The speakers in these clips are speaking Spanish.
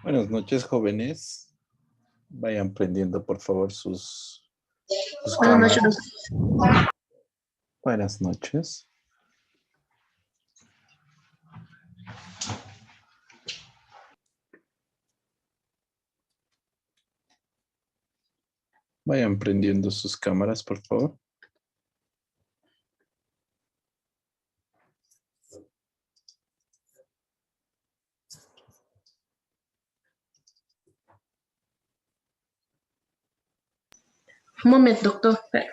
Buenas noches, jóvenes. Vayan prendiendo, por favor, sus Buenas noches, cámaras. doctor. Buenas noches. Vayan prendiendo sus cámaras, por favor. Un momento, doctor. Espera.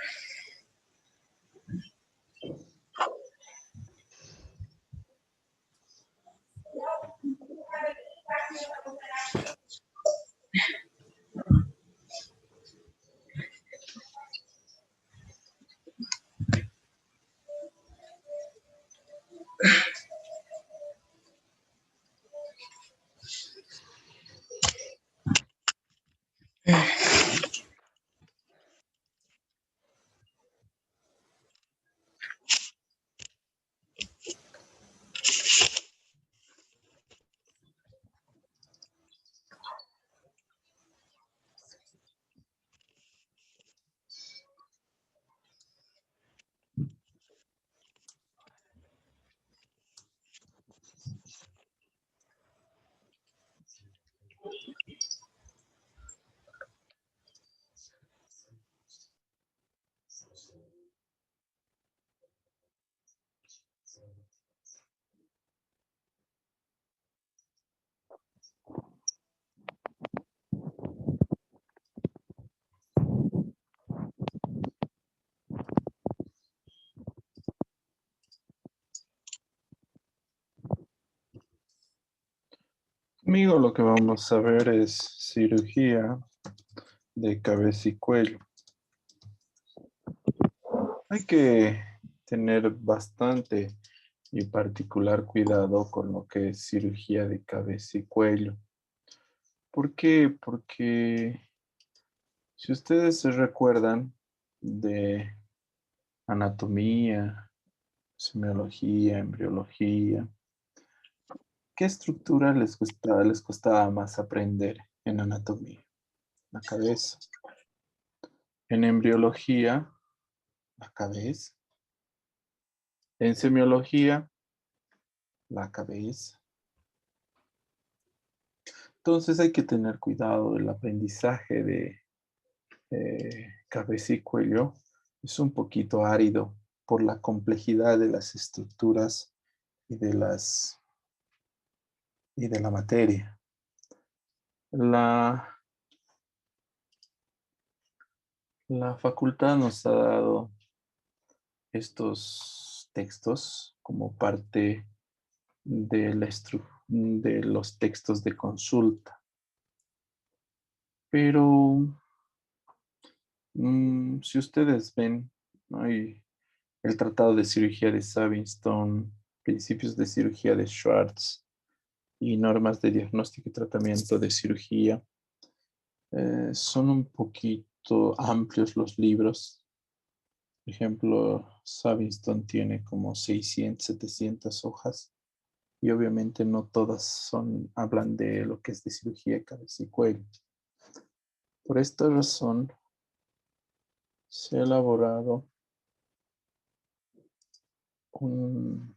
Conmigo lo que vamos a ver es cirugía de cabeza y cuello. Hay que tener bastante y particular cuidado con lo que es cirugía de cabeza y cuello. ¿Por qué? Porque si ustedes se recuerdan de anatomía, semiología, embriología, ¿qué estructura les costaba más aprender en anatomía? La cabeza. En embriología, la cabeza. En semiología, la cabeza. Entonces hay que tener cuidado. El aprendizaje de cabeza y cuello es un poquito árido por la complejidad de las estructuras y de la materia. La facultad nos ha dado estos textos como parte de los textos de consulta. Pero si ustedes ven, ¿no? Hay el Tratado de Cirugía de Savington, Principios de Cirugía de Schwartz y Normas de Diagnóstico y Tratamiento de Cirugía, son un poquito amplios los libros. Por ejemplo, Savington tiene como 600, 700 hojas y obviamente no todas hablan de lo que es de cirugía de cabeza y cuello. Por esta razón, se ha elaborado un,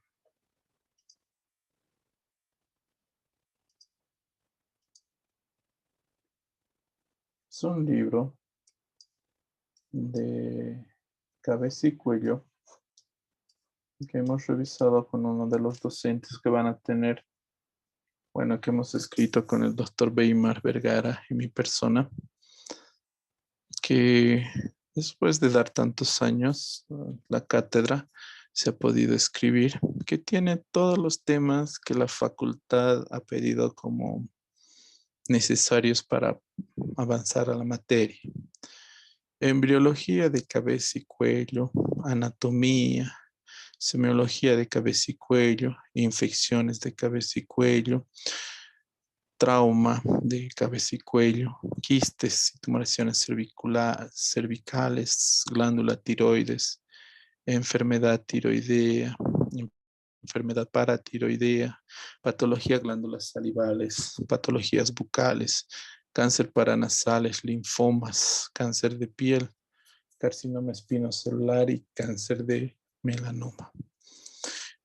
es un libro de cabeza y cuello que hemos revisado con uno de los docentes que van a tener, bueno, que hemos escrito con el doctor Weimar Vergara y mi persona, que después de dar tantos años la cátedra se ha podido escribir, que tiene todos los temas que la facultad ha pedido como necesarios para avanzar a la materia. Embriología de cabeza y cuello, anatomía, semiología de cabeza y cuello, infecciones de cabeza y cuello, trauma de cabeza y cuello, quistes y tumoraciones cervicales, glándula tiroides, enfermedad tiroidea, enfermedad paratiroidea, patología glándulas salivales, patologías bucales, cáncer paranasales, linfomas, cáncer de piel, carcinoma espinocelular y cáncer de melanoma.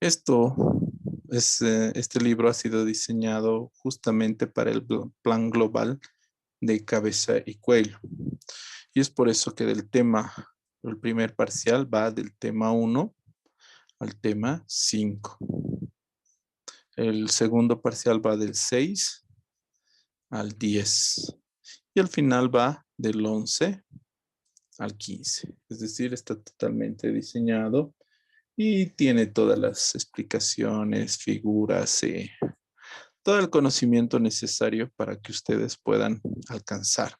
Este libro ha sido diseñado justamente para el plan global de cabeza y cuello. Y es por eso que el primer parcial va del tema 1 al tema 5. El segundo parcial va del 6 al 10. Y al final va del 11 al 15. Es decir, está totalmente diseñado y tiene todas las explicaciones, figuras, todo el conocimiento necesario para que ustedes puedan alcanzar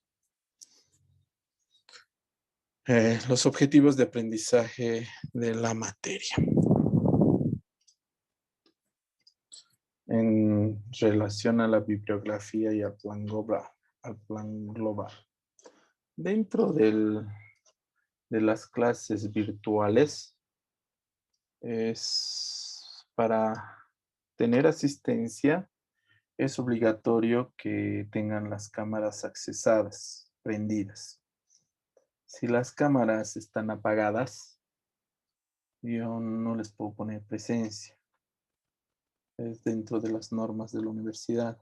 los objetivos de aprendizaje de la materia. En relación a la bibliografía y al plan global. Dentro de las clases virtuales, es para tener asistencia, es obligatorio que tengan las cámaras accesadas, prendidas. Si las cámaras están apagadas, yo no les puedo poner presencia. Es dentro de las normas de la universidad.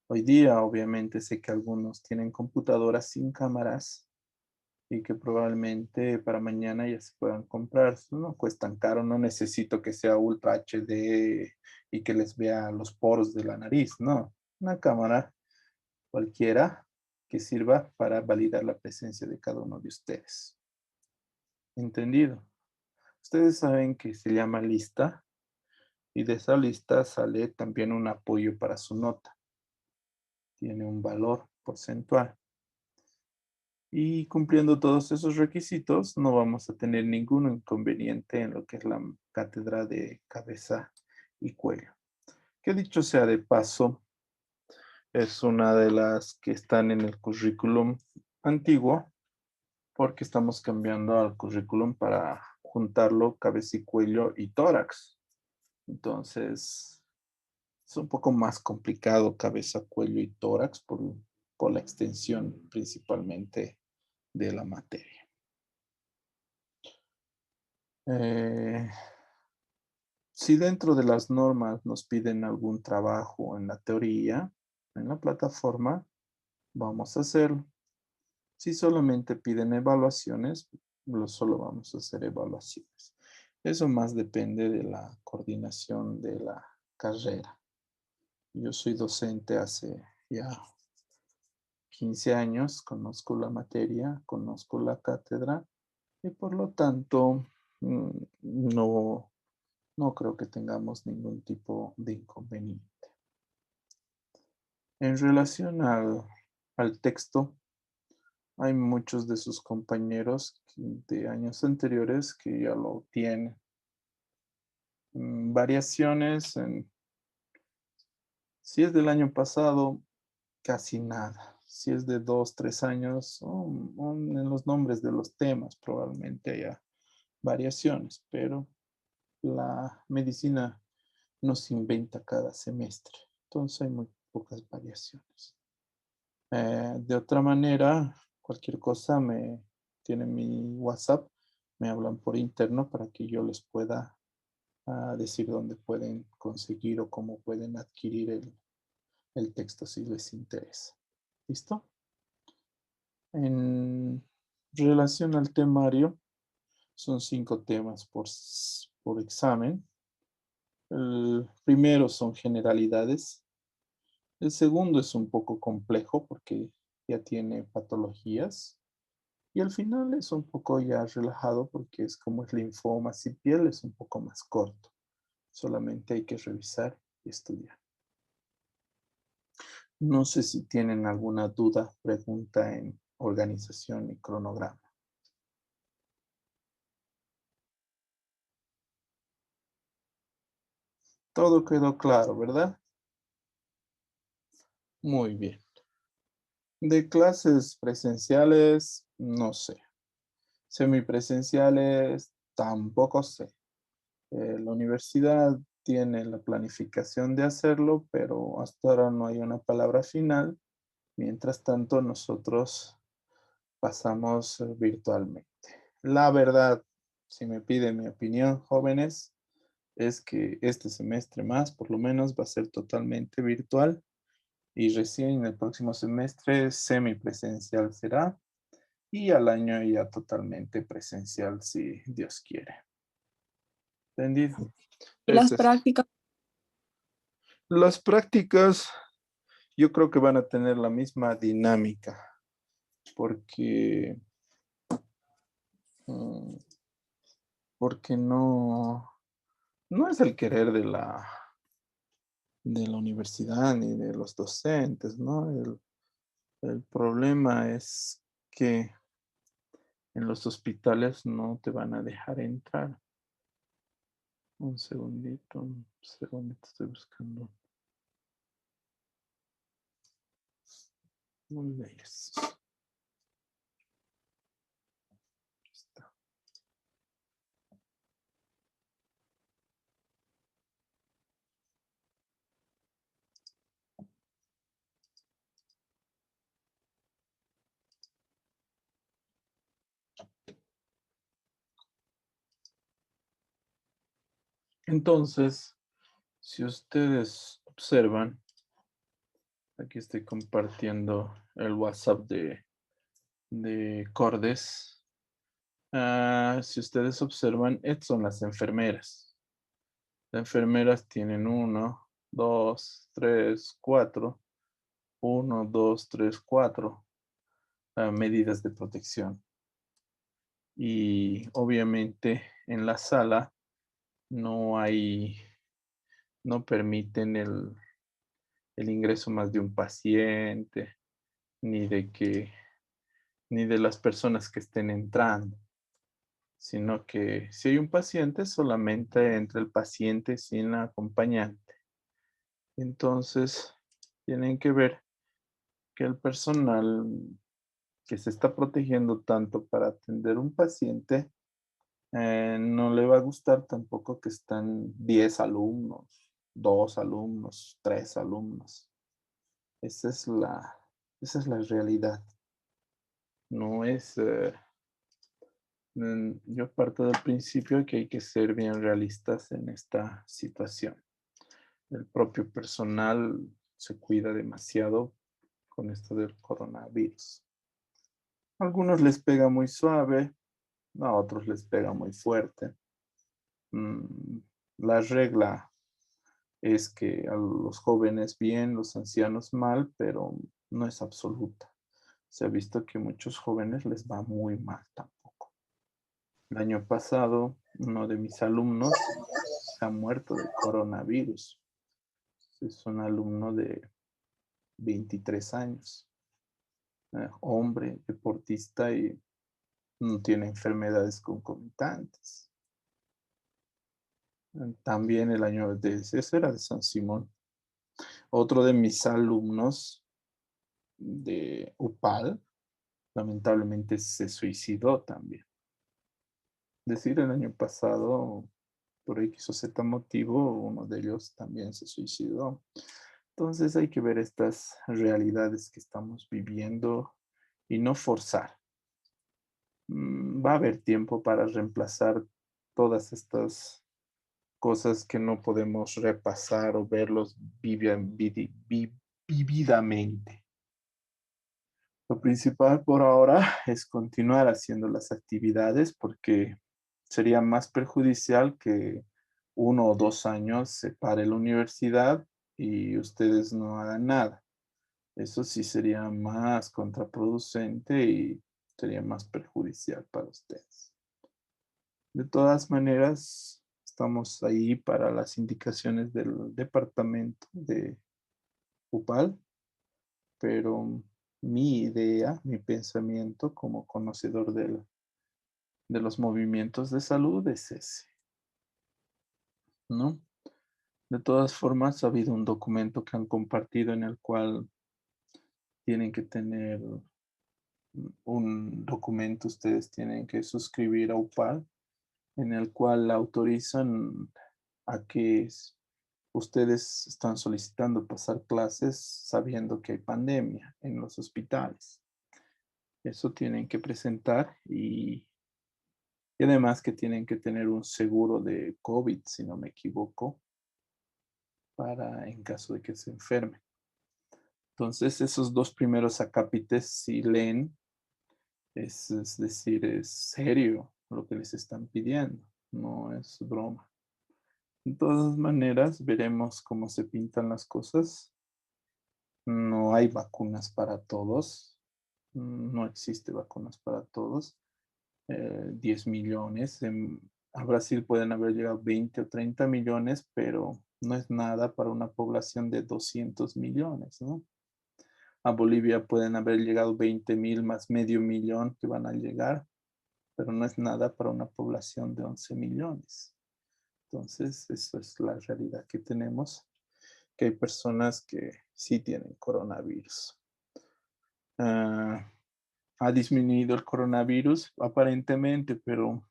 Hoy día, obviamente, sé que algunos tienen computadoras sin cámaras y que probablemente para mañana ya se puedan comprar. No cuestan caro, no necesito que sea Ultra HD y que les vea los poros de la nariz, no. Una cámara cualquiera que sirva para validar la presencia de cada uno de ustedes. ¿Entendido? Ustedes saben que se llama lista y de esa lista sale también un apoyo para su nota. Tiene un valor porcentual. Y cumpliendo todos esos requisitos, no vamos a tener ningún inconveniente en lo que es la cátedra de cabeza y cuello. Que dicho sea de paso, es una de las que están en el currículum antiguo, porque estamos cambiando al currículum para juntarlo cabeza y cuello y tórax. Entonces, es un poco más complicado cabeza, cuello y tórax por la extensión principalmente de la materia. Si dentro de las normas nos piden algún trabajo en la teoría, en la plataforma, vamos a hacerlo. Si solamente piden evaluaciones, solo vamos a hacer evaluaciones. Eso más depende de la coordinación de la carrera. Yo soy docente hace ya 15 años, conozco la materia, conozco la cátedra y por lo tanto no creo que tengamos ningún tipo de inconveniente. En relación al texto, hay muchos de sus compañeros de años anteriores que ya lo tienen. Variaciones, si es del año pasado, casi nada. Si es de 2, 3 años, en los nombres de los temas probablemente haya variaciones, pero la medicina no se inventa cada semestre, entonces hay muy pocas variaciones. De otra manera, cualquier cosa tienen mi WhatsApp, me hablan por interno para que yo les pueda decir dónde pueden conseguir o cómo pueden adquirir el texto si les interesa. ¿Listo? En relación al temario, son 5 temas por examen. El primero son generalidades. El segundo es un poco complejo porque ya tiene patologías. Y al final es un poco ya relajado porque es como es linfoma y piel, es un poco más corto. Solamente hay que revisar y estudiar. No sé si tienen alguna duda, pregunta en organización y cronograma. Todo quedó claro, ¿verdad? Muy bien. De clases presenciales, no sé. Semipresenciales, tampoco sé. La universidad tiene la planificación de hacerlo, pero hasta ahora no hay una palabra final. Mientras tanto, nosotros pasamos virtualmente. La verdad, si me piden mi opinión, jóvenes, es que este semestre más, por lo menos, va a ser totalmente virtual y recién en el próximo semestre semipresencial será y al año ya totalmente presencial si Dios quiere. ¿Entendido? Y las Ese es. prácticas, Las prácticas yo creo que van a tener la misma dinámica porque, mm, porque no es el querer de la universidad ni de los docentes, ¿no? El problema es que en los hospitales no te van a dejar entrar. Un segundito, estoy buscando. ¿Dónde es? Aquí está. Entonces, si ustedes observan, aquí estoy compartiendo el WhatsApp de Cordes. Si ustedes observan, estas son las enfermeras. Las enfermeras tienen uno, dos, tres, cuatro. Uno, dos, tres, cuatro medidas de protección. Y obviamente en la sala no hay, no permiten el ingreso más de un paciente, ni de que, ni de las personas que estén entrando, sino que si hay un paciente, solamente entra el paciente sin acompañante. Entonces, tienen que ver que el personal que se está protegiendo tanto para atender un paciente, no le va a gustar tampoco que están 10 alumnos, 2 alumnos, 3 alumnos. Esa es esa es la realidad. No es, yo parto del principio que hay que ser bien realistas en esta situación. El propio personal se cuida demasiado con esto del coronavirus. A algunos les pega muy suave, a otros les pega muy fuerte. Mm, La regla es que a los jóvenes bien, los ancianos mal, pero no es absoluta. Se ha visto que a muchos jóvenes les va muy mal tampoco. El año pasado, uno de mis alumnos se ha muerto de coronavirus. Es un alumno de 23 años, hombre, deportista y no tiene enfermedades concomitantes. También el año de eso era de San Simón. Otro de mis alumnos de UPAL, lamentablemente se suicidó también. Es decir, el año pasado, por X o Z motivo, uno de ellos también se suicidó. Entonces hay que ver estas realidades que estamos viviendo y no forzar. Va a haber tiempo para reemplazar todas estas cosas que no podemos repasar o verlos vividamente. Lo principal por ahora es continuar haciendo las actividades porque sería más perjudicial que 1 o 2 años se pare la universidad y ustedes no hagan nada. Eso sí sería más contraproducente y sería más perjudicial para ustedes. De todas maneras, estamos ahí para las indicaciones del departamento de UPAL, pero mi idea, mi pensamiento como conocedor de los movimientos de salud es ese, ¿no? De todas formas, ha habido un documento que han compartido en el cual tienen que tener un documento, ustedes tienen que suscribir a UPAL en el cual autorizan a que ustedes están solicitando pasar clases sabiendo que hay pandemia en los hospitales. Eso tienen que presentar y además que tienen que tener un seguro de COVID, si no me equivoco, para en caso de que se enfermen. Entonces, esos dos primeros acápites, si leen, es decir, es serio lo que les están pidiendo, no es broma. De todas maneras, veremos cómo se pintan las cosas. No hay vacunas para todos, no existe vacunas para todos. 10 millones. A Brasil pueden haber llegado 20 o 30 millones, pero no es nada para una población de 200 millones, ¿no? A Bolivia pueden haber llegado 20.000 más medio millón que van a llegar, pero no es nada para una población de 11 millones. Entonces, eso es la realidad que tenemos, que hay personas que sí tienen coronavirus. Ah, ha disminuido el coronavirus aparentemente, pero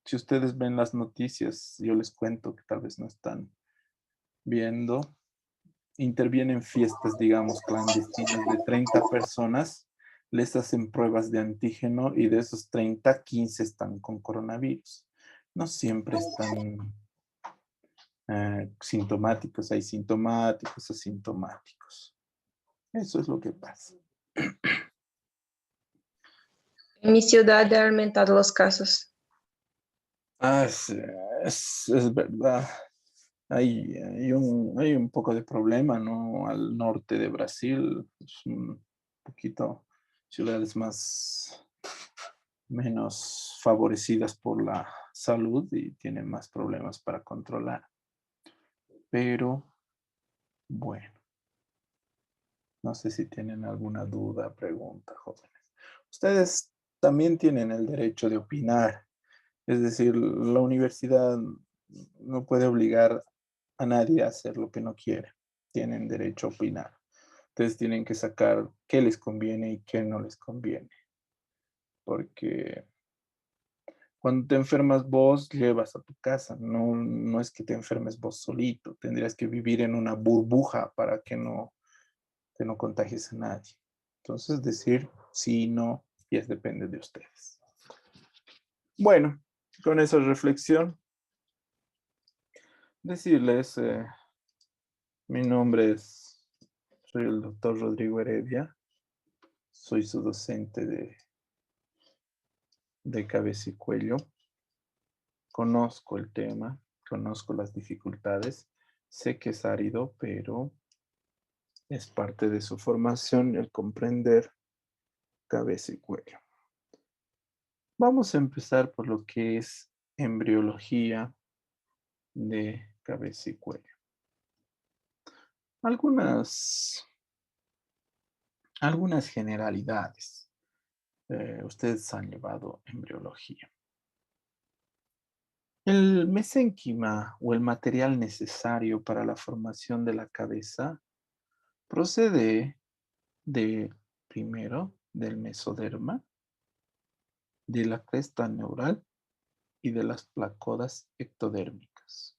si ustedes ven las noticias, yo les cuento que tal vez no están viendo, intervienen fiestas, digamos, clandestinas de 30 personas, les hacen pruebas de antígeno y de esos 30, 15 están con coronavirus. No siempre están sintomáticos, hay sintomáticos, asintomáticos. Eso es lo que pasa. En mi ciudad ha aumentado los casos. Ah, es verdad. Hay un poco de problema, ¿no? Al norte de Brasil, es un poquito ciudades menos favorecidas por la salud y tienen más problemas para controlar. Pero bueno, no sé si tienen alguna duda, pregunta, jóvenes. Ustedes también tienen el derecho de opinar. Es decir, la universidad no puede obligar a nadie a hacer lo que no quiere. Tienen derecho a opinar. Ustedes tienen que sacar qué les conviene y qué no les conviene. Porque cuando te enfermas vos, llevas a tu casa. No, no es que te enfermes vos solito. Tendrías que vivir en una burbuja para que no contagies a nadie. Entonces, decir sí y no, ya depende de ustedes. Bueno, con esa reflexión, decirles, mi nombre soy el doctor Rodrigo Heredia, soy su docente de cabeza y cuello, conozco el tema, conozco las dificultades, sé que es árido, pero es parte de su formación el comprender cabeza y cuello. Vamos a empezar por lo que es embriología de cabeza y cuello. Algunas generalidades. Ustedes han llevado embriología. El mesénquima o el material necesario para la formación de la cabeza procede primero, del mesoderma, de la cresta neural y de las placodas ectodérmicas.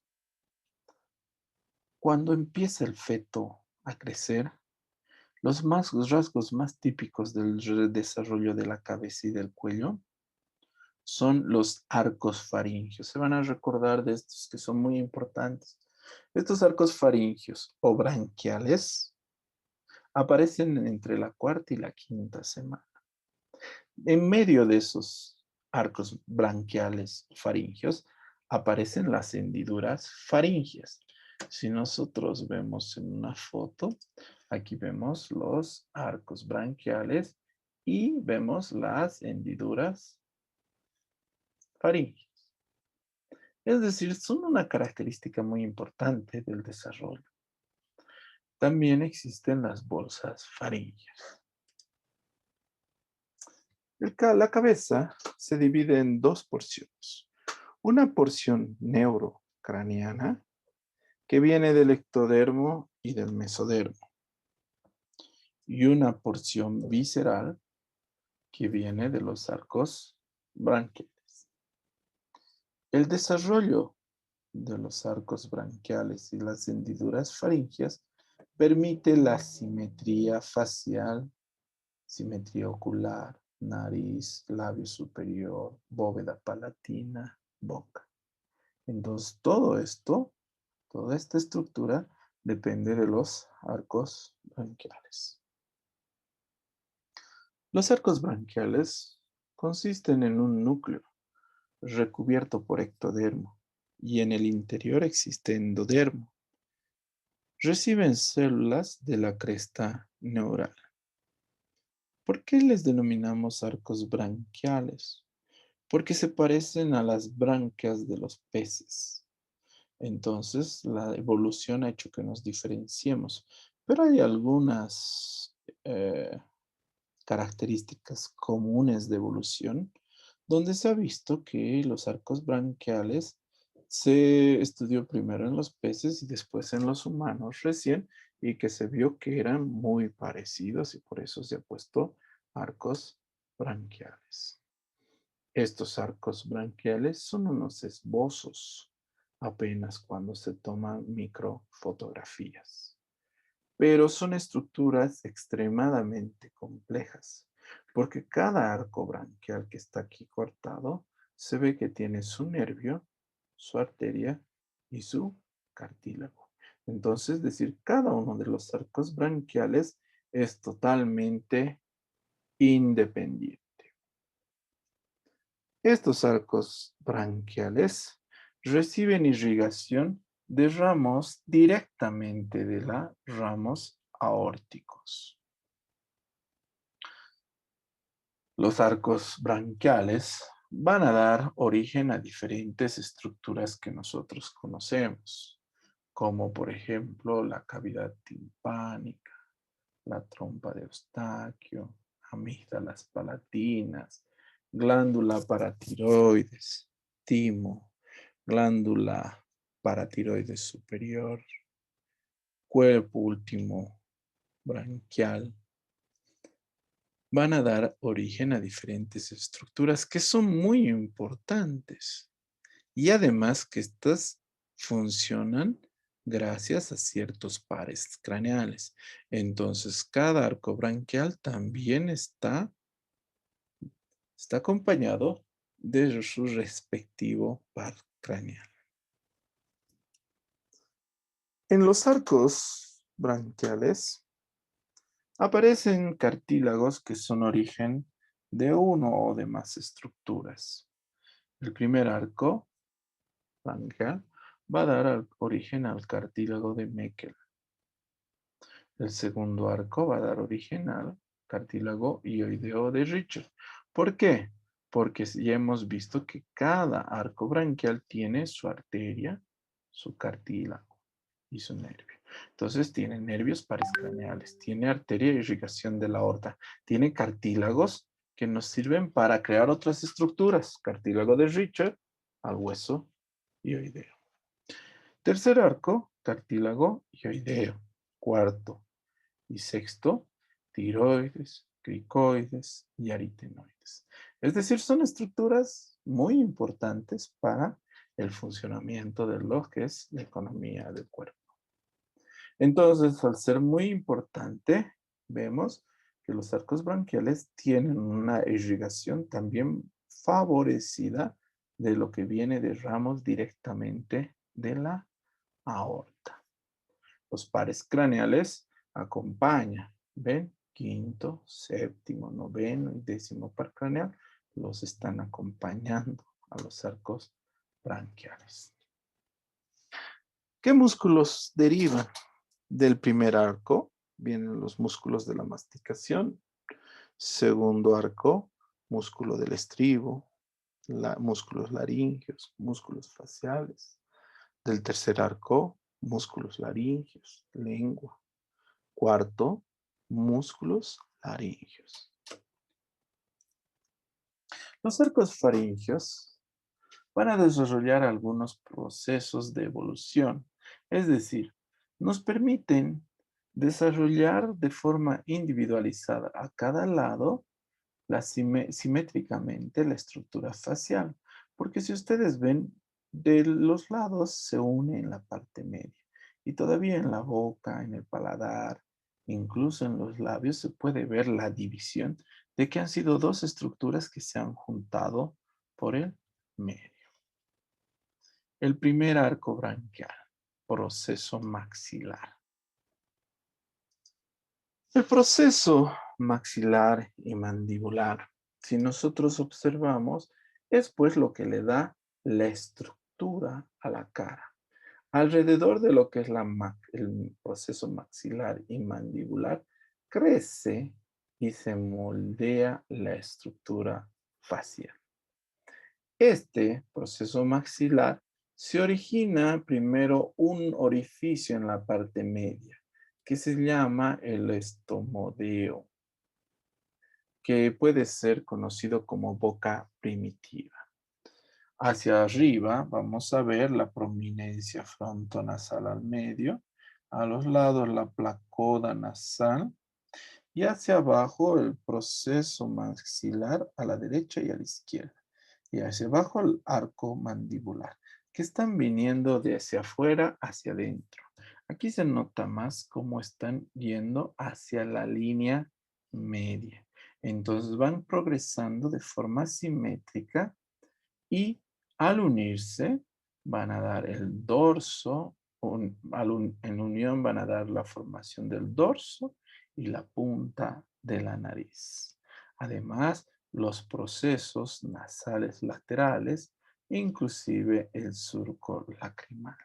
Cuando empieza el feto a crecer, los rasgos más típicos del desarrollo de la cabeza y del cuello son los arcos faringios. Se van a recordar de estos que son muy importantes. Estos arcos faringios o branquiales aparecen entre la cuarta y la quinta semana. En medio de esos arcos branquiales faringios aparecen las hendiduras faringias. Si nosotros vemos en una foto, aquí vemos los arcos branquiales y vemos las hendiduras faringias. Es decir, son una característica muy importante del desarrollo. También existen las bolsas faringias. La cabeza se divide en dos porciones. Una porción neurocraniana que viene del ectodermo y del mesodermo. Y una porción visceral que viene de los arcos branquiales. El desarrollo de los arcos branquiales y las hendiduras faringias permite la simetría facial, simetría ocular, nariz, labio superior, bóveda palatina, boca. Entonces, todo esto, toda esta estructura depende de los arcos branquiales. Los arcos branquiales consisten en un núcleo recubierto por ectodermo y en el interior existe endodermo. Reciben células de la cresta neural. ¿Por qué les denominamos arcos branquiales? Porque se parecen a las branquias de los peces. Entonces, la evolución ha hecho que nos diferenciemos, pero hay algunas características comunes de evolución donde se ha visto que los arcos branquiales se estudió primero en los peces y después en los humanos recién, y que se vio que eran muy parecidos y por eso se ha puesto arcos branquiales. Estos arcos branquiales son unos esbozos apenas cuando se toman microfotografías, pero son estructuras extremadamente complejas, porque cada arco branquial que está aquí cortado se ve que tiene su nervio, su arteria y su cartílago. Entonces, es decir, cada uno de los arcos branquiales es totalmente independiente. Estos arcos branquiales reciben irrigación de ramos directamente de los ramos aórticos. Los arcos branquiales van a dar origen a diferentes estructuras que nosotros conocemos, como por ejemplo la cavidad timpánica, la trompa de Eustaquio, amígdalas palatinas, glándula paratiroides, timo, glándula paratiroides superior, cuerpo último branquial, van a dar origen a diferentes estructuras que son muy importantes y además que estas funcionan gracias a ciertos pares craneales. Entonces, cada arco branquial también está acompañado de su respectivo par craneal. En los arcos branquiales aparecen cartílagos que son origen de uno o de más estructuras. El primer arco branquial va a dar origen al cartílago de Meckel. El segundo arco va a dar origen al cartílago hioideo de Richard. ¿Por qué? Porque ya hemos visto que cada arco branquial tiene su arteria, su cartílago y su nervio. Entonces tiene nervios parescraneales, tiene arteria de irrigación de la aorta, tiene cartílagos que nos sirven para crear otras estructuras. Cartílago de Richard al hueso hioideo. Tercer arco, cartílago hioideo. Cuarto y sexto, tiroides, cricoides y aritenoides. Es decir, son estructuras muy importantes para el funcionamiento de lo que es la economía del cuerpo. Entonces, al ser muy importante, vemos que los arcos branquiales tienen una irrigación también favorecida de lo que viene de ramos directamente de la aorta. Los pares craneales acompañan, ¿ven? Quinto, séptimo, noveno y décimo par craneal los están acompañando a los arcos branquiales. ¿Qué músculos derivan del primer arco? Vienen los músculos de la masticación. Segundo arco, músculo del estribo, músculos laringeos, músculos faciales. Del tercer arco, músculos laringeos, lengua. Cuarto, músculos laringeos. Los arcos faringeos van a desarrollar algunos procesos de evolución, es decir, nos permiten desarrollar de forma individualizada a cada lado simétricamente la estructura facial. Porque si ustedes ven, de los lados se une en la parte media. Y todavía en la boca, en el paladar, incluso en los labios, se puede ver la división de que han sido dos estructuras que se han juntado por el medio. El primer arco branquial, proceso maxilar. El proceso maxilar y mandibular, si nosotros observamos, es pues lo que le da la estructura a la cara. Alrededor de lo que es el proceso maxilar y mandibular, crece y se moldea la estructura facial. Este proceso maxilar se origina primero un orificio en la parte media, que se llama el estomodeo, que puede ser conocido como boca primitiva. Hacia arriba vamos a ver la prominencia frontonasal al medio, a los lados la placoda nasal y hacia abajo el proceso maxilar a la derecha y a la izquierda. Y hacia abajo el arco mandibular, que están viniendo de hacia afuera hacia adentro. Aquí se nota más cómo están yendo hacia la línea media. Entonces van progresando de forma simétrica y al unirse van a dar el dorso, en unión van a dar la formación del dorso y la punta de la nariz. Además, los procesos nasales laterales, inclusive el surco lacrimal.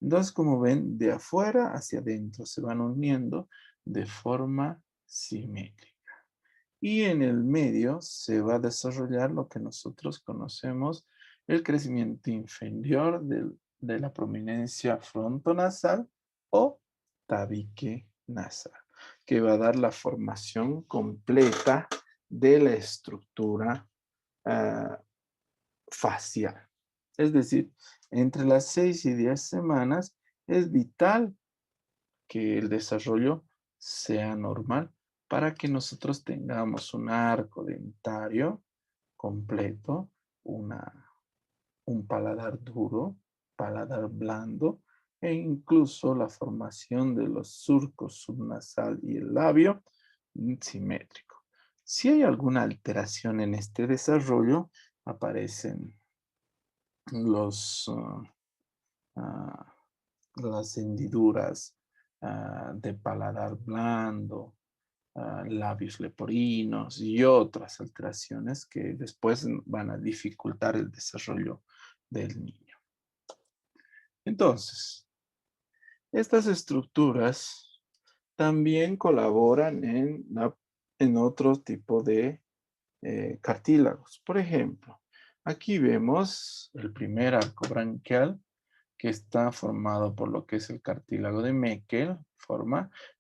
Entonces, como ven, de afuera hacia adentro se van uniendo de forma simétrica. Y en el medio se va a desarrollar lo que nosotros conocemos el crecimiento inferior de la prominencia frontonasal o tabique nasal, que va a dar la formación completa de la estructura facial. Es decir, entre las 6 y 10 semanas es vital que el desarrollo sea normal para que nosotros tengamos un arco dentario completo, un paladar duro, paladar blando e incluso la formación de los surcos subnasal y el labio simétrico. Si hay alguna alteración en este desarrollo, aparecen los, las hendiduras de paladar blando, labios leporinos y otras alteraciones que después van a dificultar el desarrollo del niño. Entonces, estas estructuras también colaboran en otro tipo de cartílagos. Por ejemplo, aquí vemos el primer arco branquial que está formado por lo que es el cartílago de Meckel,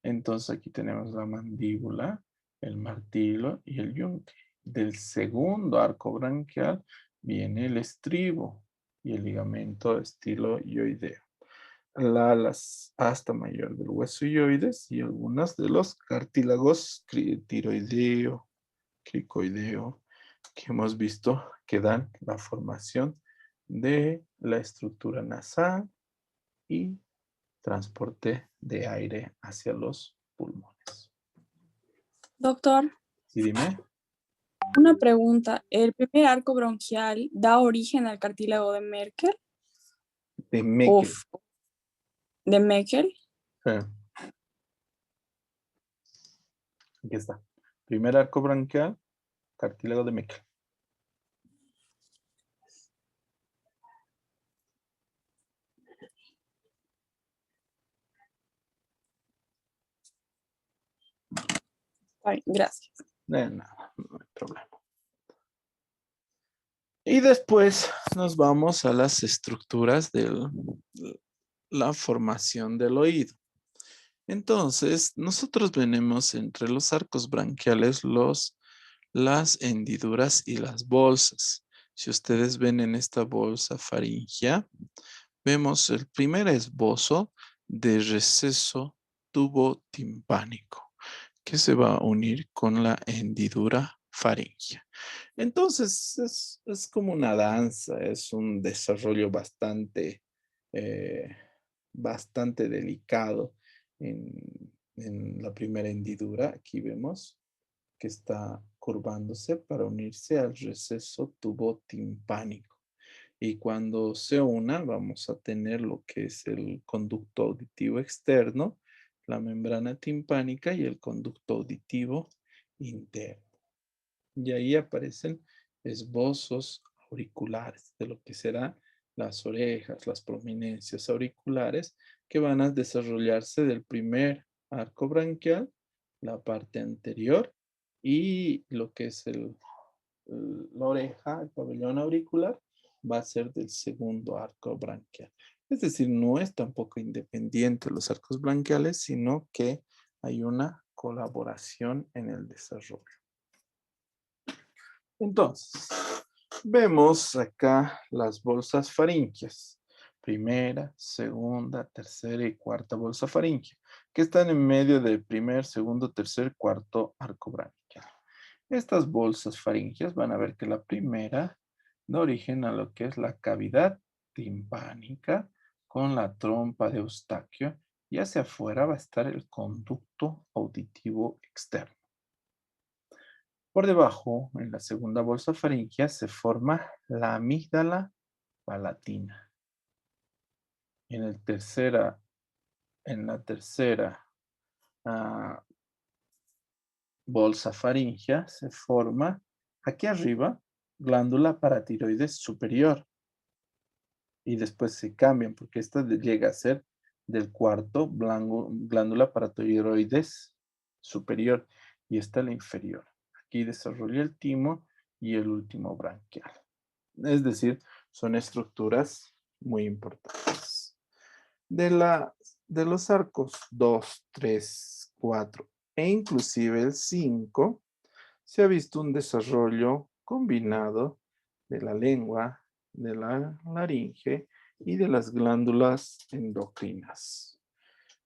entonces aquí tenemos la mandíbula, el martillo y el yunque. Del segundo arco branquial viene el estribo y el ligamento estiloioideo. La asta mayor del hueso ioides y algunas de los cartílagos tiroideo, cricoideo, que hemos visto que dan la formación de la estructura nasal y transporte de aire hacia los pulmones. Doctor, ¿Sí, dime? una pregunta. ¿El primer arco bronquial da origen al cartílago de Merkel? De Meckel. ¿De Meckel? Aquí está. Primer arco branquial, cartílago de Meckel. Ay, gracias. De nada, no hay problema. Y después nos vamos a las estructuras de la formación del oído. Entonces, nosotros tenemos entre los arcos branquiales las hendiduras y las bolsas. Si ustedes ven en esta bolsa faríngea, vemos el primer esbozo de receso tubotimpánico, que se va a unir con la hendidura faríngea. Entonces, es como una danza, es un desarrollo eh, bastante delicado en la primera hendidura. Aquí vemos que está curvándose para unirse al receso tubo-timpánico. Y cuando se unan, vamos a tener lo que es el conducto auditivo externo, la membrana timpánica y el conducto auditivo interno. Y ahí aparecen esbozos auriculares de lo que serán las orejas, las prominencias auriculares que van a desarrollarse del primer arco branquial, la parte anterior y lo que es la oreja, el pabellón auricular, va a ser del segundo arco branquial. Es decir, no es tampoco independiente los arcos branquiales, sino que hay una colaboración en el desarrollo. Entonces, vemos acá las bolsas faríngeas. Primera, segunda, tercera y cuarta bolsa faríngea, que están en medio del primer, segundo, tercer, cuarto arco branquial. Estas bolsas faríngeas van a ver que la primera da origen a lo que es la cavidad timpánica con la trompa de Eustaquio y hacia afuera va a estar el conducto auditivo externo. Por debajo, en la segunda bolsa faríngea, se forma la amígdala palatina. En la tercera bolsa faríngea se forma aquí arriba glándula paratiroides superior. Y después se cambian porque esta llega a ser del cuarto glándula paratiroides superior y esta la inferior. Aquí desarrolla el timo y el último branquial. Es decir, son estructuras muy importantes. De los arcos 2, 3, 4 e inclusive el 5, se ha visto un desarrollo combinado de la lengua, de la laringe y de las glándulas endocrinas.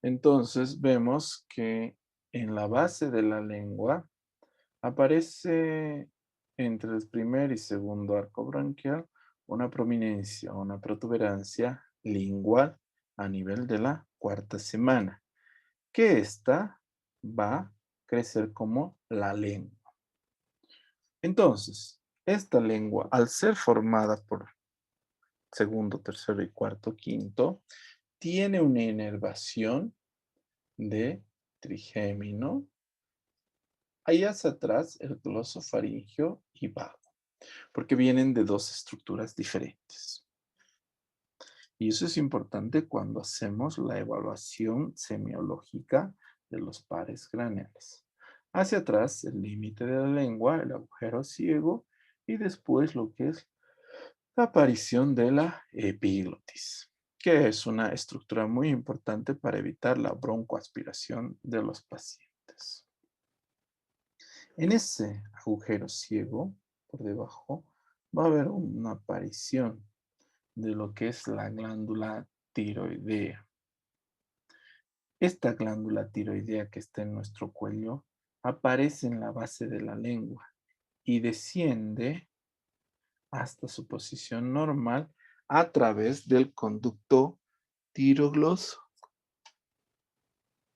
Entonces vemos que en la base de la lengua aparece entre el primer y segundo arco branquial una prominencia, una protuberancia lingual a nivel de la cuarta semana, que esta va a crecer como la lengua. Entonces, esta lengua, al ser formada por segundo, tercero y cuarto, quinto, tiene una inervación de trigémino. Ahí hacia atrás, el glosofaringio y vago, porque vienen de dos estructuras diferentes. Y eso es importante cuando hacemos la evaluación semiológica de los pares craneales. Hacia atrás, el límite de la lengua, el agujero ciego, y después lo que es la aparición de la epiglotis, que es una estructura muy importante para evitar la broncoaspiración de los pacientes. En ese agujero ciego, por debajo, va a haber una aparición de lo que es la glándula tiroidea. Esta glándula tiroidea que está en nuestro cuello aparece en la base de la lengua y desciende hasta su posición normal a través del conducto tirogloso.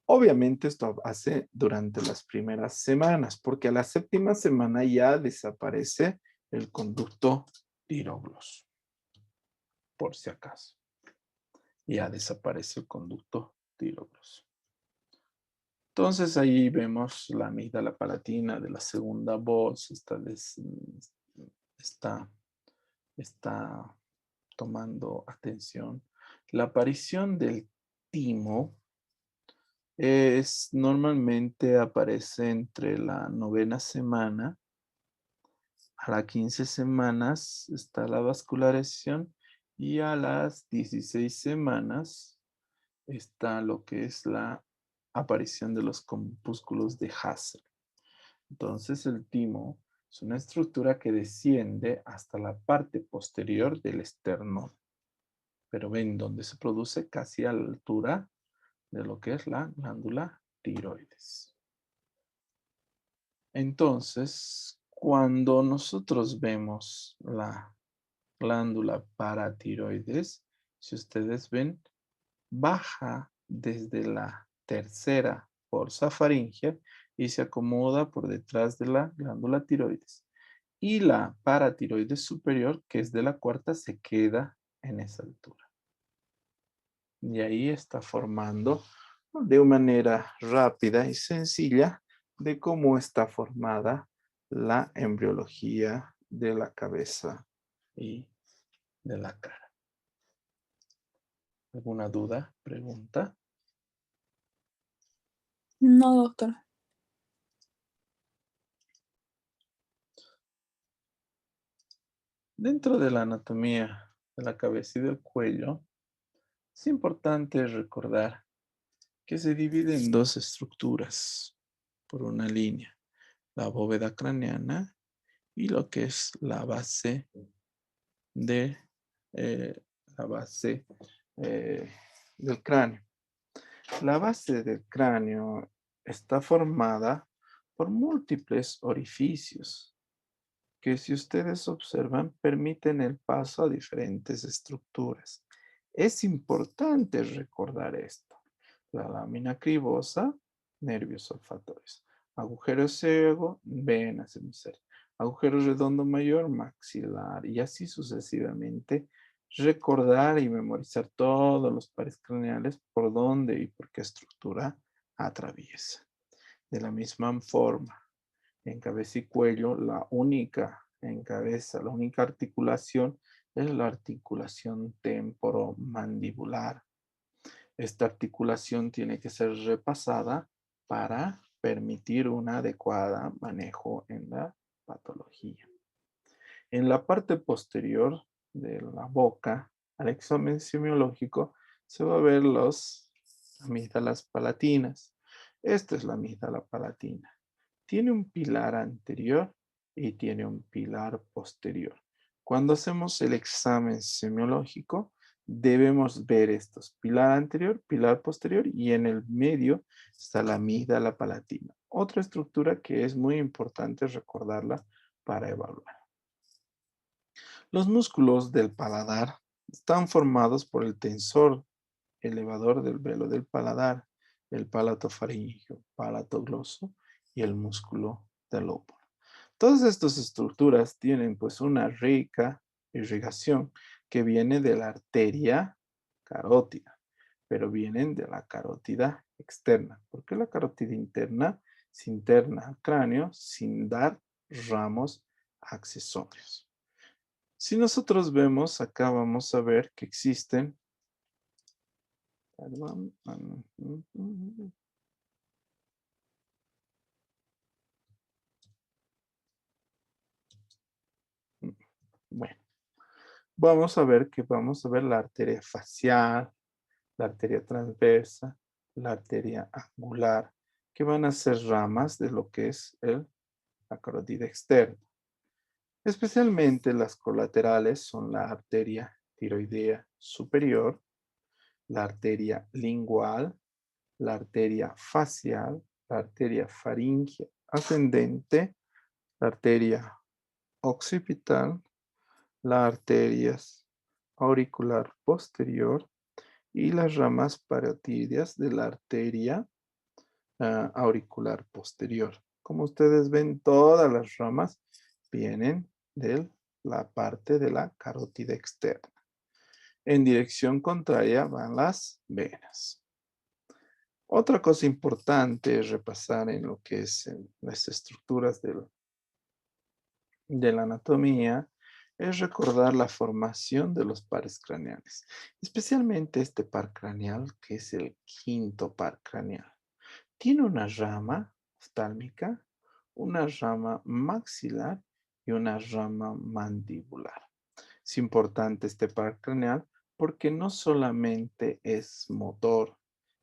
Obviamente esto hace durante las primeras semanas, porque a la séptima semana ya desaparece el conducto tirogloso, por si acaso. Ya desaparece el conducto tirogloso. Entonces ahí vemos la amígdala palatina de la segunda bolsa, está tomando atención. La aparición del timo normalmente aparece entre la 9ª semana a las 15 semanas está la vascularización y a las 16 semanas está lo que es la aparición de los corpúsculos de Hassel. Entonces el timo es una estructura que desciende hasta la parte posterior del esternón, pero ven donde se produce casi a la altura de lo que es la glándula tiroides. Entonces, Cuando nosotros vemos la glándula paratiroides, si ustedes ven, baja desde la tercera fosa faríngea y se acomoda por detrás de la glándula tiroides. Y la paratiroides superior, que es de la cuarta, se queda en esa altura. Y ahí está formando de una manera rápida y sencilla de cómo está formada la embriología de la cabeza y de la cara. ¿Alguna duda? ¿Pregunta? No, doctor. Dentro de la anatomía de la cabeza y del cuello, es importante recordar que se divide en dos estructuras por una línea, la bóveda craneana y lo que es la base de la base del cráneo. La base del cráneo está formada por múltiples orificios que, si ustedes observan, permiten el paso a diferentes estructuras. Es importante recordar esto. La lámina cribosa, nervios olfatorios. Agujero ciego, venas hemisférica. Agujero redondo mayor, maxilar, y así sucesivamente. Recordar y memorizar todos los pares craneales por dónde y por qué estructura atraviesa. De la misma forma, en cabeza y cuello, la única articulación es la articulación temporomandibular. Esta articulación tiene que ser repasada para permitir un adecuado manejo en la patología. En la parte posterior de la boca, al examen semiológico, se va a ver las amígdalas palatinas. Esta es la amígdala palatina. Tiene un pilar anterior y tiene un pilar posterior. Cuando hacemos el examen semiológico, debemos ver estos: pilar anterior, pilar posterior, y en el medio está la amígdala palatina. Otra estructura que es muy importante recordarla para evaluar. Los músculos del paladar están formados por el tensor elevador del velo del paladar, el palato faríngeo, palato gloso y el músculo del óvulo. Todas estas estructuras tienen pues una rica irrigación que viene de la arteria carótida, pero vienen de la carótida externa, porque la carótida interna se interna al cráneo sin dar ramos accesorios. Si nosotros vemos, acá vamos a ver que existen, perdón, bueno, vamos a ver la arteria facial, la arteria transversa, la arteria angular, que van a ser ramas de lo que es la carótida externa. Especialmente las colaterales son la arteria tiroidea superior, la arteria lingual, la arteria facial, la arteria faríngea ascendente, la arteria occipital, la arteria auricular posterior y las ramas parotídeas de la arteria auricular posterior. Como ustedes ven, todas las ramas vienen de la parte de la carótida externa. En dirección contraria van las venas. Otra cosa importante es repasar en lo que es las estructuras de la anatomía, es recordar la formación de los pares craneales, especialmente este par craneal, que es el quinto par craneal. Tiene una rama oftálmica, una rama maxilar y una rama mandibular. Es importante este par craneal porque no solamente es motor,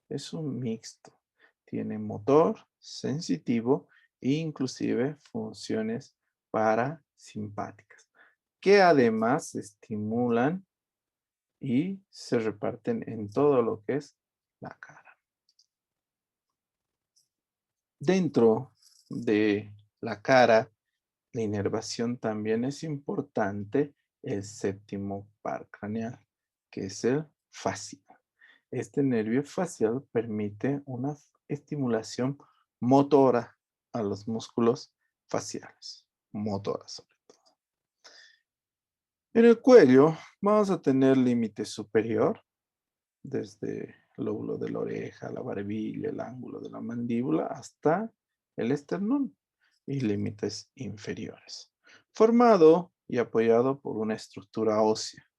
es un mixto. Tiene motor, sensitivo e inclusive funciones parasimpáticas, que además estimulan y se reparten en todo lo que es la cara. Dentro de la cara la inervación también es importante el séptimo par craneal, que es el facial. Este nervio facial permite una estimulación motora a los músculos faciales, motora sobre todo. En el cuello vamos a tener límite superior, desde el lóbulo de la oreja, la barbilla, el ángulo de la mandíbula, hasta el esternón, y límites inferiores, formado y apoyado por una estructura ósea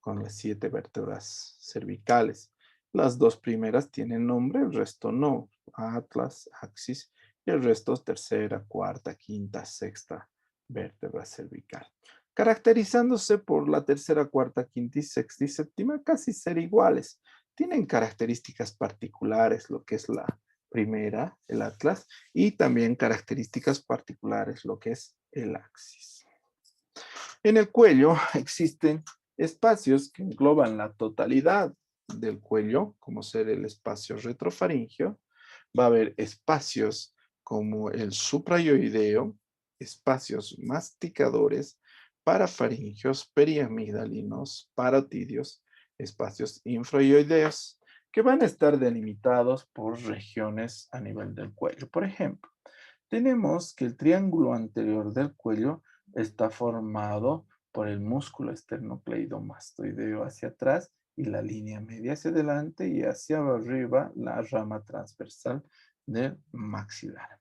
con las 7 vértebras cervicales. Las 2 primeras tienen nombre, el resto no. Atlas, axis, y el resto tercera, cuarta, quinta, sexta vértebra cervical. Caracterizándose por la tercera, cuarta, quinta y sexta y séptima casi ser iguales. Tienen características particulares, lo que es la primera, el atlas, y también características particulares, lo que es el axis. En el cuello existen espacios que engloban la totalidad del cuello, como ser el espacio retrofaringeo. Va a haber espacios como el suprayoideo, espacios masticadores, parafaringeos, periamigdalinos, parotidios, espacios infrayoideos, que van a estar delimitados por regiones a nivel del cuello. Por ejemplo, tenemos que el triángulo anterior del cuello está formado por el músculo esternocleidomastoideo hacia atrás y la línea media hacia adelante y hacia arriba la rama transversal del maxilar.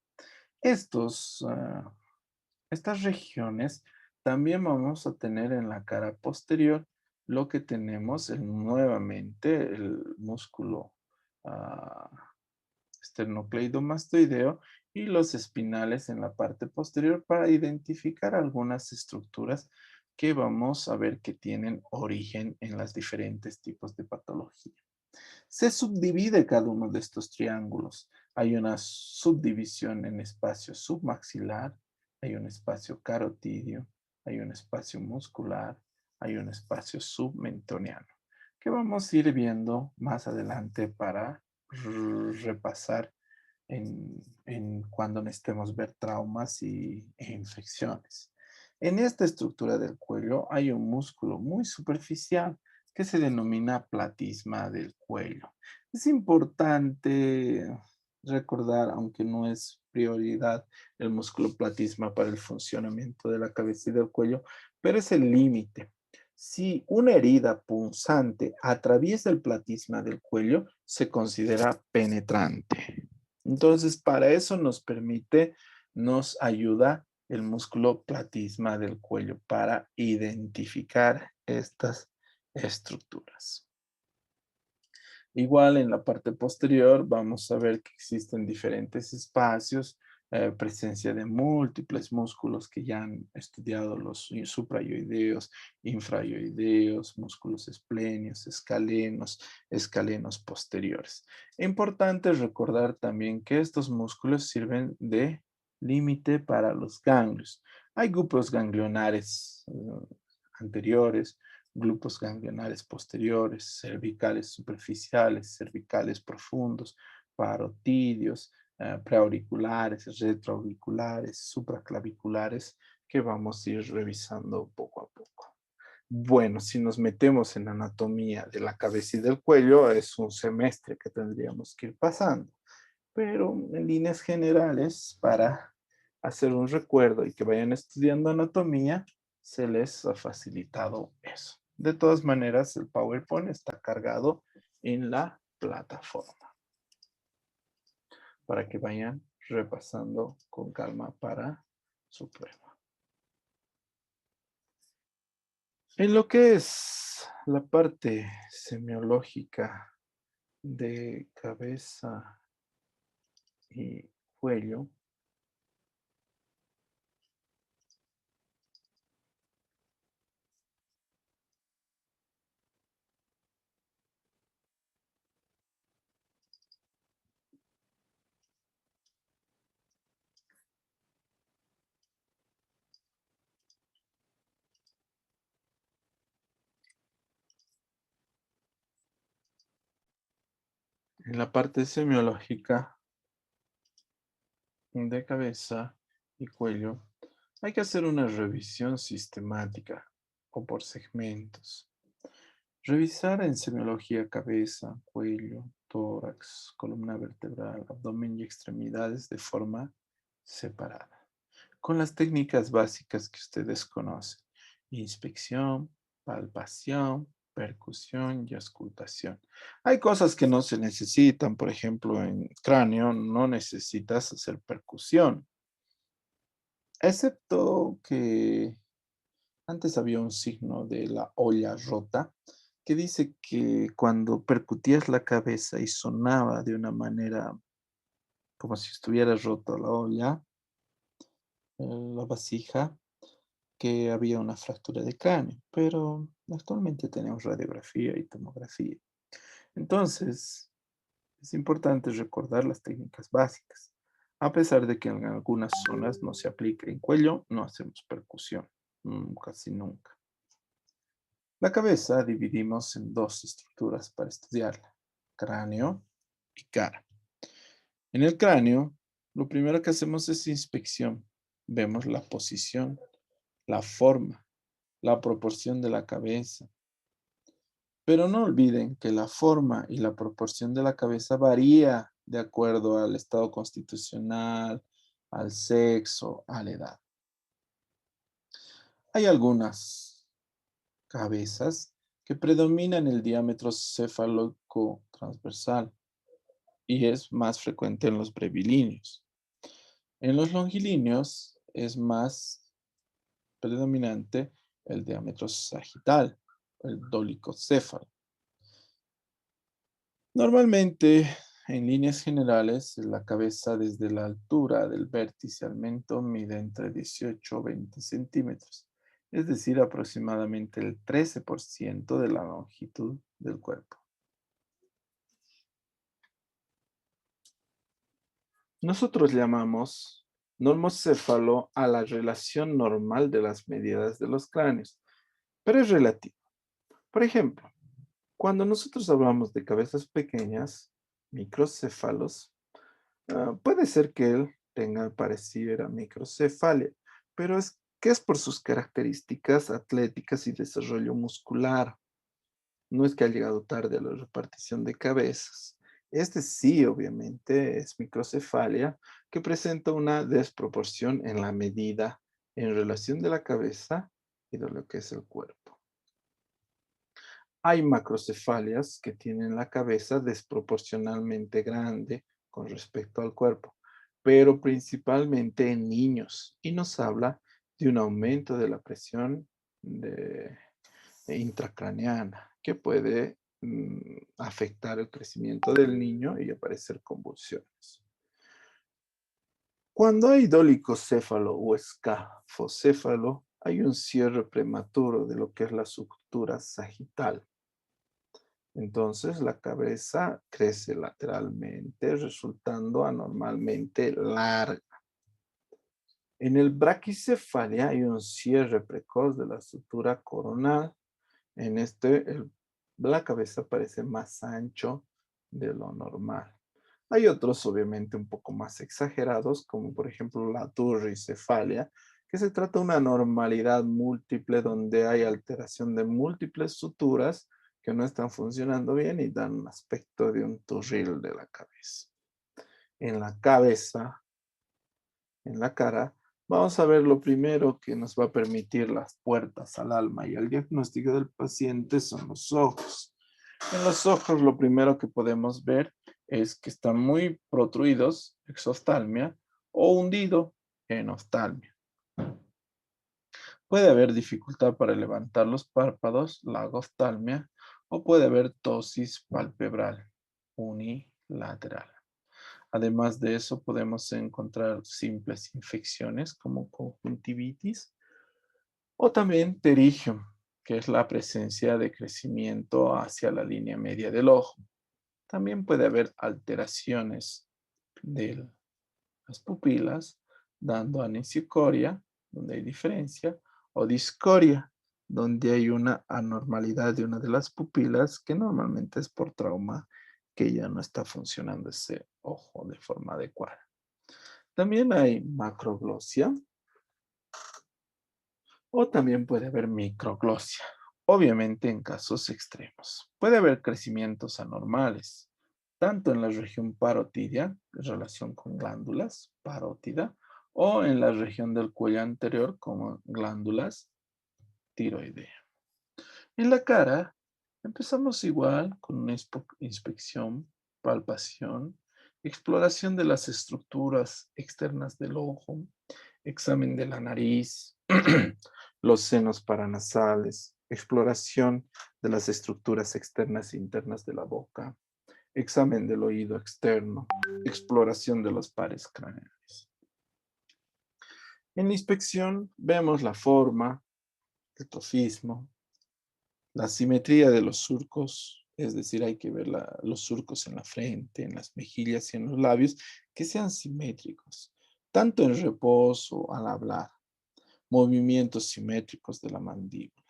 Estas regiones también vamos a tener en la cara posterior lo que tenemos nuevamente el músculo esternocleidomastoideo y los espinales en la parte posterior para identificar algunas estructuras que vamos a ver que tienen origen en los diferentes tipos de patología. Se subdivide cada uno de estos triángulos. Hay una subdivisión en espacio submaxilar, hay un espacio carotidio, hay un espacio muscular, hay un espacio submentoniano, que vamos a ir viendo más adelante para repasar en cuando necesitemos ver traumas e infecciones. En esta estructura del cuello hay un músculo muy superficial que se denomina platisma del cuello. Es importante recordar, aunque no es prioridad, el músculo platisma para el funcionamiento de la cabeza y del cuello, pero es el límite. Si una herida punzante atraviesa el platisma del cuello, se considera penetrante. Entonces, para eso nos ayuda el músculo platisma del cuello para identificar estas estructuras. Igual en la parte posterior vamos a ver que existen diferentes espacios, presencia de múltiples músculos que ya han estudiado los suprayoideos, infrayoideos, músculos esplenios, escalenos posteriores. Importante recordar también que estos músculos sirven de límite para los ganglios. Hay grupos ganglionares anteriores, grupos ganglionares posteriores, cervicales superficiales, cervicales profundos, parotidios, preauriculares, retroauriculares, supraclaviculares, que vamos a ir revisando poco a poco. Bueno, si nos metemos en anatomía de la cabeza y del cuello, es un semestre que tendríamos que ir pasando. Pero en líneas generales, para hacer un recuerdo y que vayan estudiando anatomía, se les ha facilitado eso. De todas maneras, el PowerPoint está cargado en la plataforma para que vayan repasando con calma para su prueba. En lo que es la parte semiológica de cabeza y cuello, en la parte semiológica de cabeza y cuello, Hay que hacer una revisión sistemática o por segmentos. Revisar en semiología cabeza, cuello, tórax, columna vertebral, abdomen y extremidades de forma separada, con las técnicas básicas que ustedes conocen: inspección, palpación, percusión y auscultación. Hay cosas que no se necesitan, por ejemplo, en cráneo no necesitas hacer percusión, excepto que antes había un signo de la olla rota que dice que cuando percutías la cabeza y sonaba de una manera como si estuviera rota la olla, la vasija, que había una fractura de cráneo, pero actualmente tenemos radiografía y tomografía. Entonces, es importante recordar las técnicas básicas, a pesar de que en algunas zonas no se aplica. En cuello no hacemos percusión, casi nunca. La cabeza dividimos en dos estructuras para estudiarla: cráneo y cara. En el cráneo, lo primero que hacemos es inspección. Vemos la posición, la forma, la proporción de la cabeza. Pero no olviden que la forma y la proporción de la cabeza varía de acuerdo al estado constitucional, al sexo, a la edad. Hay algunas cabezas que predominan el diámetro cefálico transversal y es más frecuente en los brevilíneos. En los longilíneos es más predominante el diámetro sagital, el dolicocéfalo. Normalmente, en líneas generales, la cabeza desde la altura del vértice al mento mide entre 18 o 20 centímetros, es decir, aproximadamente el 13% de la longitud del cuerpo. Nosotros llamamos normocéfalo a la relación normal de las medidas de los cráneos, pero es relativo. Por ejemplo, cuando nosotros hablamos de cabezas pequeñas, microcéfalos, puede ser que él tenga pareciera microcefalia, pero es que es por sus características atléticas y desarrollo muscular. No es que ha llegado tarde a la repartición de cabezas. Este sí, obviamente, es microcefalia, que presenta una desproporción en la medida en relación de la cabeza y de lo que es el cuerpo. Hay macrocefalias que tienen la cabeza desproporcionalmente grande con respecto al cuerpo, pero principalmente en niños, y nos habla de un aumento de la presión intracraneana que puede afectar el crecimiento del niño y aparecer convulsiones. Cuando hay dolicocéfalo o escafocéfalo, hay un cierre prematuro de lo que es la sutura sagital. Entonces la cabeza crece lateralmente, resultando anormalmente larga. En el braquicefalia hay un cierre precoz de la sutura coronal. En la cabeza parece más ancho de lo normal. Hay otros obviamente un poco más exagerados, como por ejemplo la turricefalia, que se trata de una normalidad múltiple donde hay alteración de múltiples suturas que no están funcionando bien y dan un aspecto de un turril de la cabeza. En la cabeza, en la cara, vamos a ver lo primero que nos va a permitir las puertas al alma y al diagnóstico del paciente son los ojos. En los ojos lo primero que podemos ver es que están muy protruidos, exoftalmia, o hundido, enoftalmia. Puede haber dificultad para levantar los párpados, lagoftalmia, o puede haber ptosis palpebral, unilateral. Además de eso, podemos encontrar simples infecciones como conjuntivitis o también pterigium, que es la presencia de crecimiento hacia la línea media del ojo. También puede haber alteraciones de las pupilas, dando anisicoria, donde hay diferencia, o discoria, donde hay una anormalidad de una de las pupilas, que normalmente es por trauma, que ya no está funcionando ese ojo de forma adecuada. También hay macroglosia, O también puede haber microglosia, obviamente en casos extremos. Puede haber crecimientos anormales, tanto en la región parotidia, en relación con glándulas, parótida, o en la región del cuello anterior como glándulas tiroidea. En la cara, empezamos igual con una inspección, palpación, exploración de las estructuras externas del ojo, examen de la nariz, los senos paranasales, exploración de las estructuras externas e internas de la boca, examen del oído externo, exploración de los pares craneales. En la inspección vemos la forma, el trofismo, la simetría de los surcos, es decir, hay que ver los surcos en la frente, en las mejillas y en los labios, que sean simétricos, tanto en reposo al hablar, movimientos simétricos de la mandíbula.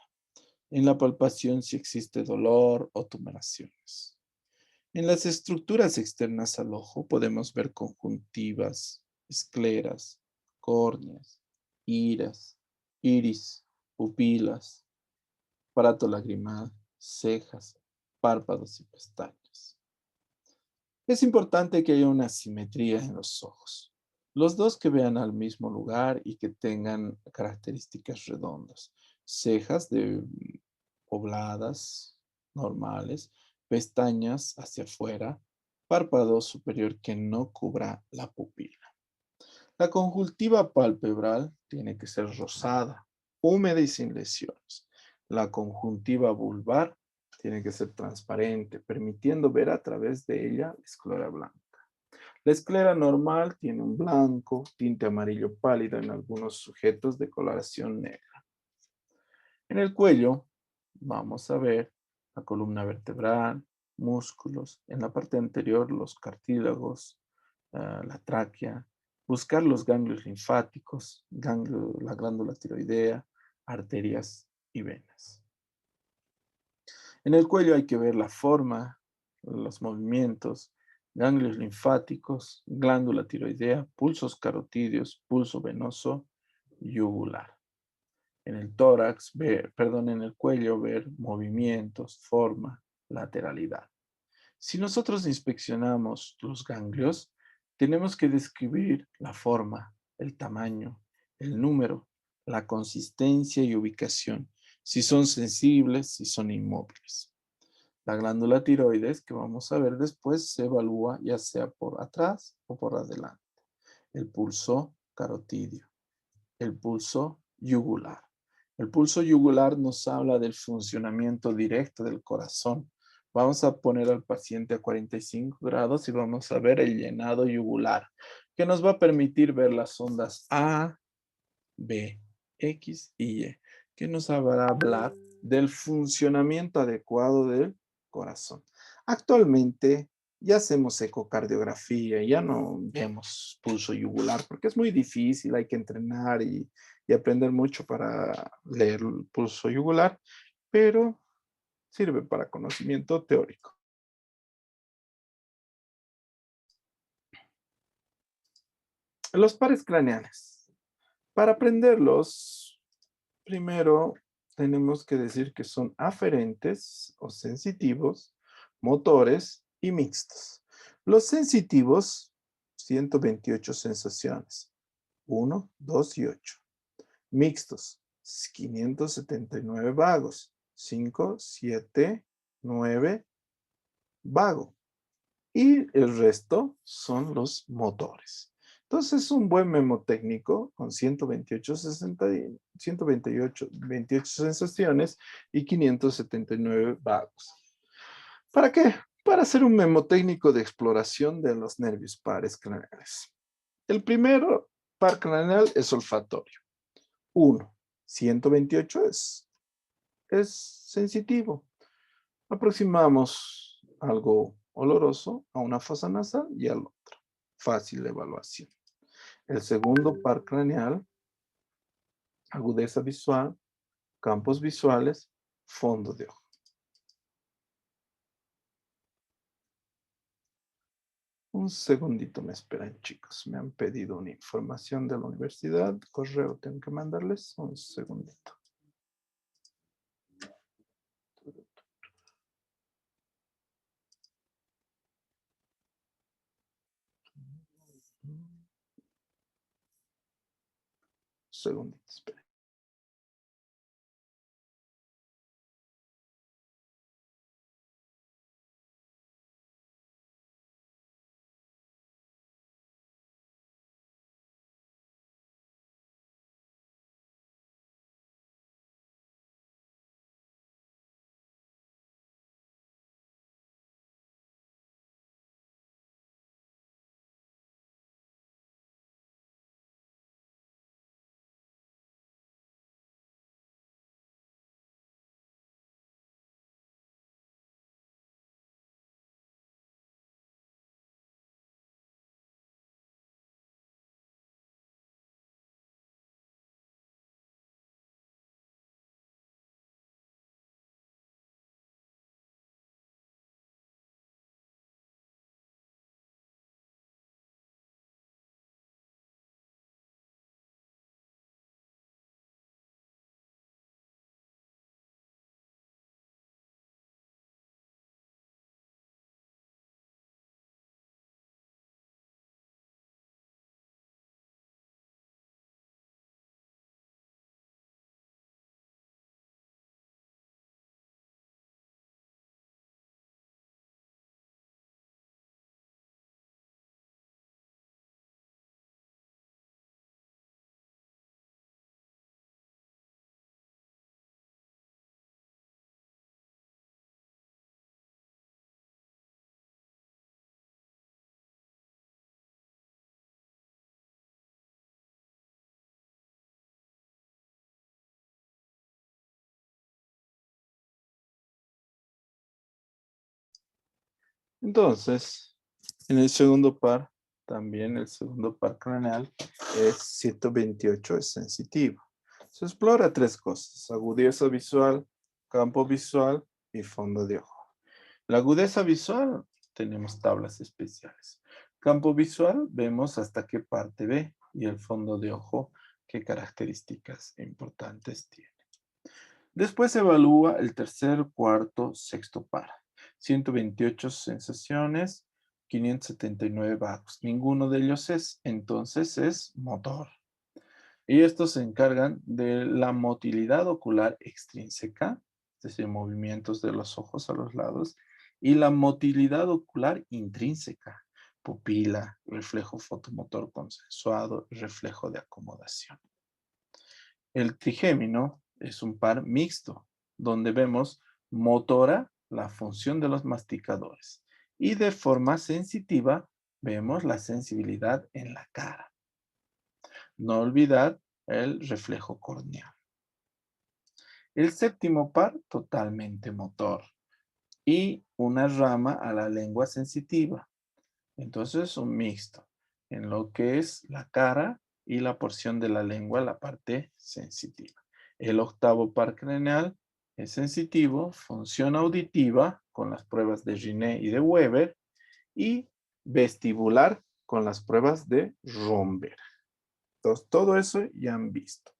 En la palpación si existe dolor o tumefaciones. En las estructuras externas al ojo podemos ver conjuntivas, escleras, córneas, iris, pupilas, aparato lagrimal, cejas, párpados y pestañas. Es importante que haya una simetría en los ojos. Los dos que vean al mismo lugar y que tengan características redondas. Cejas pobladas, normales, pestañas hacia afuera, párpado superior que no cubra la pupila. La conjuntiva palpebral tiene que ser rosada, húmeda y sin lesiones. La conjuntiva vulvar tiene que ser transparente, permitiendo ver a través de ella la esclera blanca. La esclera normal tiene un blanco, tinte amarillo pálido en algunos sujetos de coloración negra. En el cuello vamos a ver la columna vertebral, músculos, en la parte anterior los cartílagos, la tráquea, buscar los ganglios linfáticos, la glándula tiroidea, arterias y venas. En el cuello hay que ver la forma, los movimientos, ganglios linfáticos, glándula tiroidea, pulsos carotídeos, pulso venoso, yugular. En el tórax, en el cuello, ver movimientos, forma, lateralidad. Si nosotros inspeccionamos los ganglios, tenemos que describir la forma, el tamaño, el número, la consistencia y ubicación, si son sensibles, si son inmóviles. La glándula tiroides, que vamos a ver después, se evalúa ya sea por atrás o por adelante. El pulso carotídeo, el pulso yugular. El pulso yugular nos habla del funcionamiento directo del corazón. Vamos a poner al paciente a 45 grados y vamos a ver el llenado yugular, que nos va a permitir ver las ondas A, B, X y Y, que nos va a hablar del funcionamiento adecuado del corazón. Actualmente ya hacemos ecocardiografía, ya no vemos pulso yugular porque es muy difícil, hay que entrenar y aprender mucho para leer el pulso yugular, pero sirve para conocimiento teórico. Los pares craneales. Para aprenderlos, primero tenemos que decir que son aferentes o sensitivos, motores y mixtos. Los sensitivos, 128 sensaciones, 1, 2 y 8. Mixtos, 579 vagos, 5, 7, 9, vago. Y el resto son los motores. Entonces, un buen memotécnico con 128 sensaciones y 579 vagos. ¿Para qué? Para hacer un memotécnico de exploración de los nervios pares craneales. El primero par craneal es olfatorio. 1. 128 es sensitivo. Aproximamos algo oloroso a una fosa nasal y al otro. Fácil de evaluación. El segundo par craneal, agudeza visual, campos visuales, fondo de ojo. Un segundito me esperan, chicos. Me han pedido una información de la universidad. Correo tengo que mandarles. Un segundito. Segundito, esperen. Entonces, en el segundo par, también el segundo par craneal es 128, es sensitivo. Se explora tres cosas: agudeza visual, campo visual y fondo de ojo. La agudeza visual, tenemos tablas especiales. Campo visual, vemos hasta qué parte ve, y el fondo de ojo, qué características importantes tiene. Después se evalúa el tercer, cuarto, sexto par. 128 sensaciones, 579 vagos. Ninguno de ellos entonces es motor. Y estos se encargan de la motilidad ocular extrínseca, es decir, movimientos de los ojos a los lados, y la motilidad ocular intrínseca, pupila, reflejo fotomotor consensuado, reflejo de acomodación. El trigémino es un par mixto, donde vemos motora, la función de los masticadores, y de forma sensitiva vemos la sensibilidad en la cara. No olvidar el reflejo corneal. El séptimo par, totalmente motor, y una rama a la lengua sensitiva. Entonces, un mixto en lo que es la cara y la porción de la lengua, la parte sensitiva. El octavo par craneal es sensitivo, función auditiva con las pruebas de Ginné y de Weber, y vestibular con las pruebas de Romberg. Entonces, todo eso ya han visto.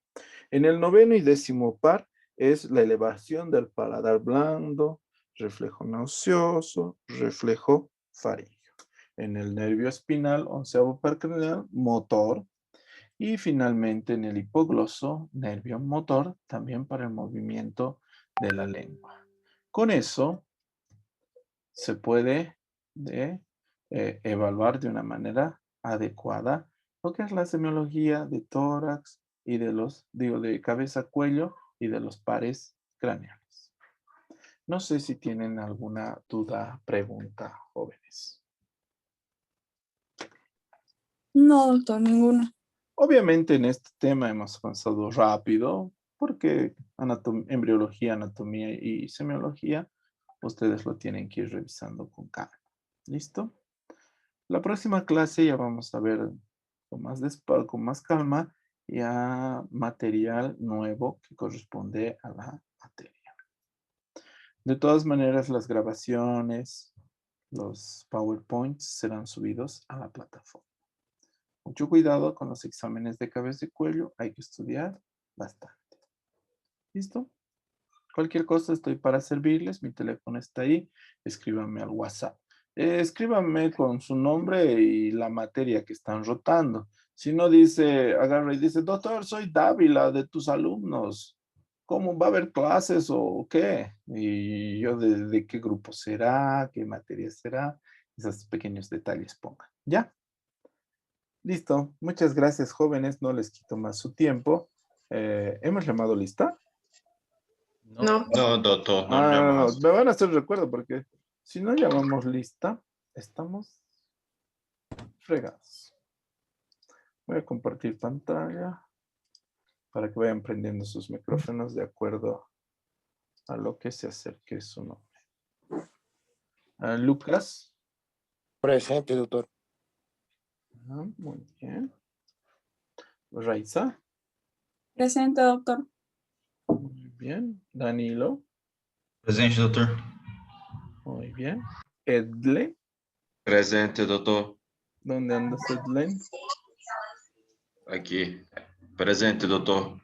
En el noveno y décimo par es la elevación del paladar blando, reflejo nauseoso, reflejo faríngeo. En el nervio espinal, onceavo par craneal, motor. Y finalmente en el hipogloso, nervio motor, también para el movimiento de la lengua. Con eso se puede evaluar de una manera adecuada lo que es la semiología de tórax y de cabeza, cuello y de los pares craneales. No sé si tienen alguna duda, pregunta, jóvenes. No, doctor, ninguna. Obviamente en este tema hemos avanzado rápido porque embriología, anatomía y semiología, ustedes lo tienen que ir revisando con calma. ¿Listo? La próxima clase ya vamos a ver con más calma ya material nuevo que corresponde a la materia. De todas maneras, las grabaciones Los PowerPoints serán subidos a la plataforma. Mucho cuidado con los exámenes de cabeza y cuello. Hay que estudiar bastante. ¿Listo? Cualquier cosa estoy para servirles. Mi teléfono está ahí. Escríbanme al WhatsApp. Escríbanme con su nombre y la materia que están rotando. Si no dice, agarra y dice, doctor, soy Dávila de tus alumnos. ¿Cómo va a haber clases o qué? Y yo de qué grupo será, qué materia será. Esos pequeños detalles pongan. ¿Ya? Listo. Muchas gracias, jóvenes. No les quito más su tiempo. ¿Hemos llamado lista? No. No, doctor, no Ah, llamamos. me van a hacer recuerdo porque si no llamamos lista, estamos fregados. Voy a compartir pantalla para que vayan prendiendo sus micrófonos de acuerdo a lo que se acerque su nombre. Lucas. Presente, doctor. Muy bien. Raiza. Presente, doctor. Muy bien. Danilo. Presente, doutor. Muy bien. Edle. Presente, doutor. ¿Dónde andas, Edle? Aqui. Presente, doutor.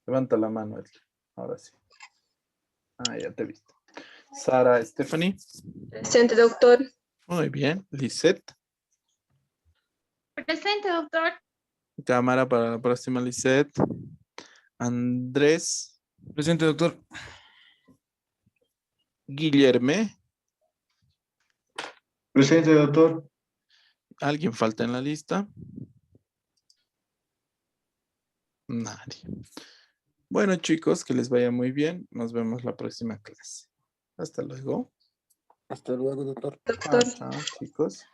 Levanta la mano, Edle. Ahora sí. Ah, ya te he visto. Sara Stephanie. Presente, doctor. Muy bien. Lisette. Presente, doctor. Cámara para la próxima, Lisette. Andrés. Presente, doctor. Guillerme. Presente, doutor. ¿Alguien falta en la lista? Nadie. Bueno, chicos, que les vaya muy bien. Nos vemos la próxima clase. Hasta luego. Hasta luego, doctor. Doctor. Chao, chao, chicos.